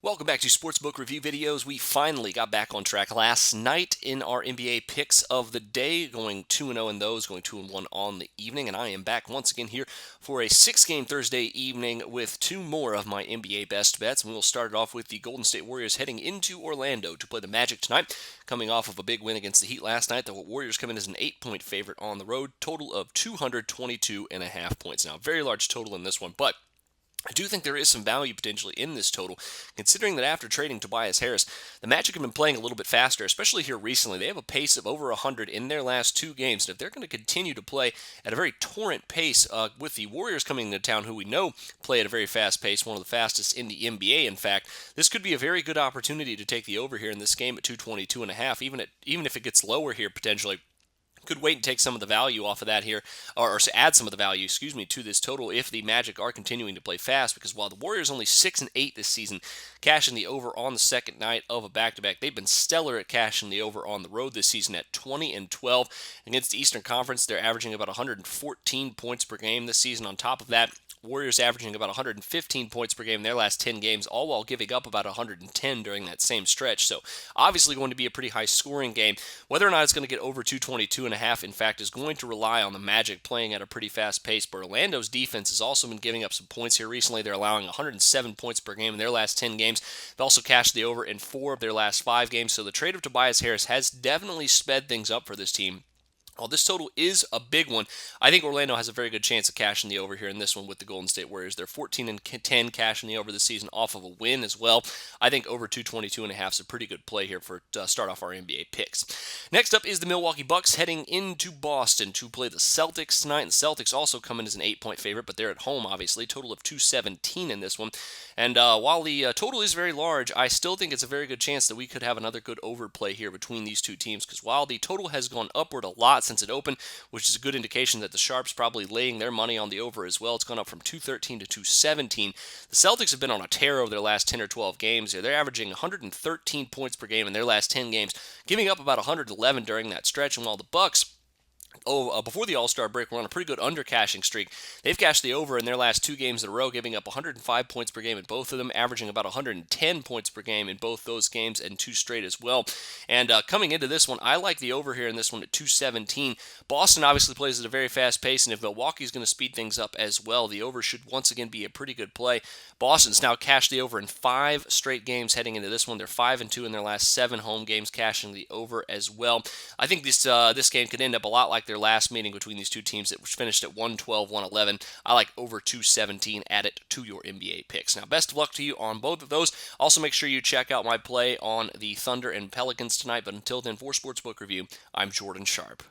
Welcome back to Sportsbook Review Videos. We finally got back on track last night in our NBA picks of the day, going 2-0 in those, going 2-1 on the evening, and I am back once again here for a six-game Thursday evening with two more of my NBA best bets. And we will start it off with the Golden State Warriors heading into Orlando to play the Magic tonight, coming off of a big win against the Heat last night. The Warriors come in as an 8-point favorite on the road, total of 222.5 points. Now, very large total in this one, but I do think there is some value potentially in this total, considering that after trading Tobias Harris, the Magic have been playing a little bit faster, especially here recently. They have a pace of over 100 in their last two games, and if they're going to continue to play at a very torrent pace, with the Warriors coming into town, who we know play at a very fast pace, one of the fastest in the NBA, in fact, this could be a very good opportunity to take the over here in this game at 222.5, even if it gets lower here potentially. Could wait and take some of the value off of that here, or add some of the value, to this total if the Magic are continuing to play fast. Because while the Warriors only 6-8 this season, cashing the over on the second night of a back-to-back, they've been stellar at cashing the over on the road this season at 20-12 against the Eastern Conference. They're averaging about 114 points per game this season. On top of that, Warriors averaging about 115 points per game in their last 10 games, all while giving up about 110 during that same stretch. So obviously going to be a pretty high scoring game. Whether or not it's going to get over 222.5, in fact, is going to rely on the Magic playing at a pretty fast pace. But Orlando's defense has also been giving up some points here recently. They're allowing 107 points per game in their last 10 games. They've also cashed the over in 4 of their last 5 games. So the trade of Tobias Harris has definitely sped things up for this team. While this total is a big one, I think Orlando has a very good chance of cashing the over here in this one with the Golden State Warriors. They're 14-10 cashing the over this season off of a win as well. I think over 222.5 is a pretty good play here for to start off our NBA picks. Next up is the Milwaukee Bucks heading into Boston to play the Celtics tonight. And the Celtics also come in as an 8-point favorite, but they're at home, obviously. Total of 217 in this one. And while the total is very large, I still think it's a very good chance that we could have another good overplay here between these two teams, because while the total has gone upward a lot since it opened, which is a good indication that the Sharps probably laying their money on the over as well. It's gone up from 213 to 217. The Celtics have been on a tear over their last 10 or 12 games here. They're averaging 113 points per game in their last 10 games, giving up about 111 during that stretch. And while the Bucks before the All-Star break, we're on a pretty good under-cashing streak. They've cashed the over in their last 2 games in a row, giving up 105 points per game in both of them, averaging about 110 points per game in both those games, and 2 straight as well. And coming into this one, I like the over here in this one at 217. Boston obviously plays at a very fast pace, and if Milwaukee's going to speed things up as well, the over should once again be a pretty good play. Boston's now cashed the over in 5 straight games heading into this one. They're 5-2 in their last 7 home games, cashing the over as well. I think this game could end up a lot like their last meeting between these two teams, that was finished at 112-111. I like over 217. Add it to your NBA picks. Now, best of luck to you on both of those. Also, make sure you check out my play on the Thunder and Pelicans tonight. But until then, for Sportsbook Review, I'm Jordan Sharp.